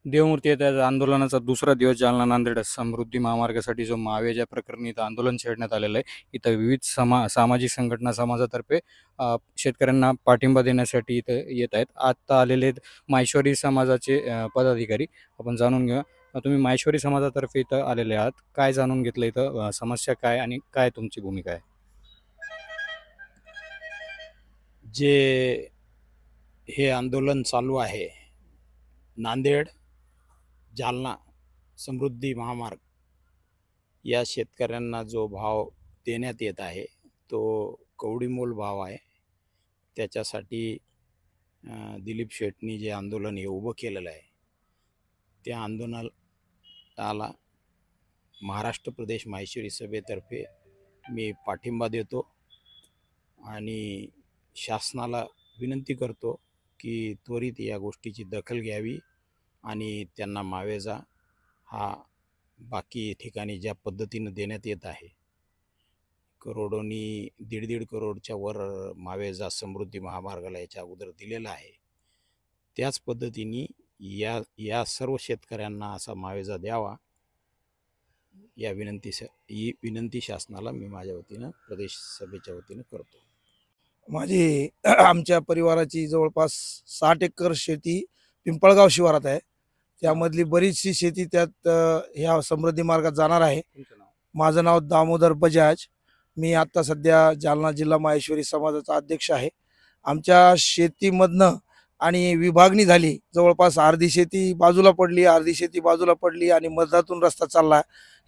देवमूर्ती येत आहे आंदोलनाचा दुसरा दिवस जालना नांदेड समृद्धी महामार्गासाठी जो मावेजा प्रकरणी इथं आंदोलन छेडण्यात आलेलं आहे। इथं विविध सामाजिक संघटना समाजातर्फे शेतकऱ्यांना पाठिंबा देण्यासाठी इथं येत आहेत। आता आलेले माहेश्वरी समाजाचे पदाधिकारी आपण जाणून घेऊया। तुम्ही माहेश्वरी समाजातर्फे इथं आलेले आहात, काय जाणून घेतलं इथं, समस्या काय आणि काय तुमची भूमिका आहे? जे हे आंदोलन चालू आहे, नांदेड जालना समृद्धी महामार्ग या शेतकऱ्यांना जो भाव देण्यात येत आहे तो कवडीमोल भाव आहे। त्याच्यासाठी दिलीप शेटनी जे आंदोलन हे उभं केलेलं आहे त्या आंदोलनाला महाराष्ट्र प्रदेश माहेश्वरी सभेतर्फे मी पाठिंबा देतो आणि शासनाला विनंती करतो की त्वरित या गोष्टीची दखल घ्यावी आणि त्यांना मावेजा हा बाकी ठिकाणी ज्या पद्धतीनं देण्यात येत आहे, करोडोनी दीड करोडच्या वर मावेजा समृद्धी महामार्गाला याच्या अगोदर दिलेला आहे, त्याच पद्धतीने या सर्व शेतकऱ्यांना असा मावेजा द्यावा या विनंती शासनाला मी माझ्या वतीनं प्रदेश सभेच्या वतीनं करतो। माझी आमच्या परिवाराची जवळपास 60 एकर शेती पिंपळगाव शिवारात आहे। त्यामधली बरीचशी शेती त्यात ह्या समृद्धी मार्गात जाणार आहे। माझं नाव दामोदर बजाज, मी आता सध्या जालना जिल्हा माहेश्वरी समाजाचा अध्यक्ष आहे। आमच्या शेतीमधनं आणि विभागणी झाली, जवळपास अर्धी शेती बाजूला पडली, अर्धी शेती बाजूला पडली आणि मधातून रस्ता चालला,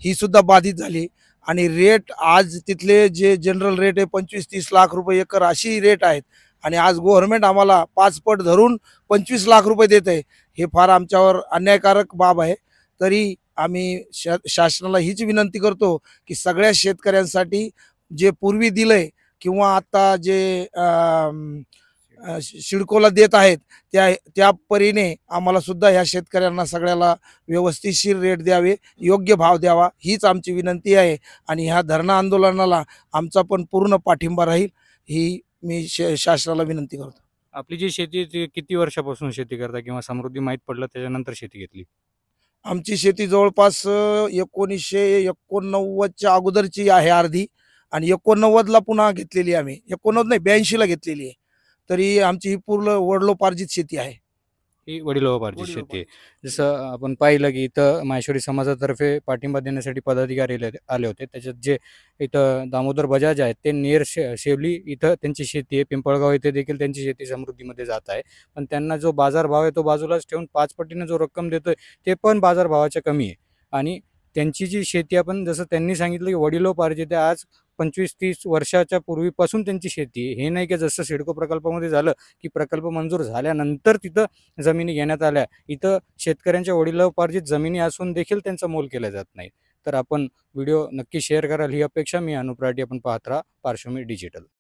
ही सुद्धा बाधित झाली। आणि रेट आज तिथले जे जनरल रेट आहे 25-30 लाख रुपये एकर अशी रेट आहेत आणि आज गव्हर्नमेंट आम्हाला 5 पट धरून 25 लाख रुपये देत आहे। हे फार आमच्यावर अन्यायकारक बाब आहे। तरी आम्ही शासनाला हीच विनंती करतो की सगळ्या शेतकऱ्यांसाठी जे पूर्वी दिलंय किंवा आता जे सिडकोला देत आहेत त्या परीने आम्हाला सुद्धा ह्या शेतकऱ्यांना सगळ्याला व्यवस्थितशीर रेट द्यावे, योग्य भाव द्यावा, हीच आमची विनंती आहे। आणि ह्या धरणा आंदोलनाला आमचा पण पूर्ण पाठिंबा राहील, ही मी शासनाला विनंती करतो। आपली जी शेती ती किती वर्षापासून शेती करता किंवा समृद्धी माहीत पडलं त्याच्यानंतर शेती घेतली? आमची शेती जवळपास 1989च्या अगोदरची आहे अर्धी, आणि 89ला पुन्हा घेतलेली आम्ही, 89 नाही 82ला घेतलेली आहे। तरी आमची ही पूर्ण वडिलोपार्जित शेती आहे। ही वडिलोपार्जित शेती आहे। जसं आपण पाहिलं की इथं माहेश्वरी समाजातर्फे पाठिंबा देण्यासाठी पदाधिकारी आले होते। त्याच्यात जे इथं दामोदर बजाज आहेत ते नेर शेवली इथं त्यांची शेती आहे, पिंपळगाव इथे देखील त्यांची शेती समृद्धीमध्ये जात आहे। पण त्यांना जो बाजारभाव आहे तो बाजूलाच ठेवून 5 पटीने जो रक्कम देतोय ते पण बाजारभावाच्या कमी आहे। आणि त्यांची जी शेती आपण जसं त्यांनी सांगितलं की वडिलोपार्जित आहे, आज 25-30 वर्षाच्या पूर्वीपासून त्यांची शेती आहे। हे नाही की जसं सिडको प्रकल्पामध्ये झालं की प्रकल्प मंजूर झाल्यानंतर तिथं जमिनी घेण्यात आल्या, इथं शेतकऱ्यांच्या वडिलोपार्जित जमिनी असून देखील त्यांचा मोल केला जात नाही। तर आपण व्हिडिओ नक्की शेअर कराल ही अपेक्षा मी अनुप्राटी, आपण पाहत राहा पार्श्वमी डिजिटल।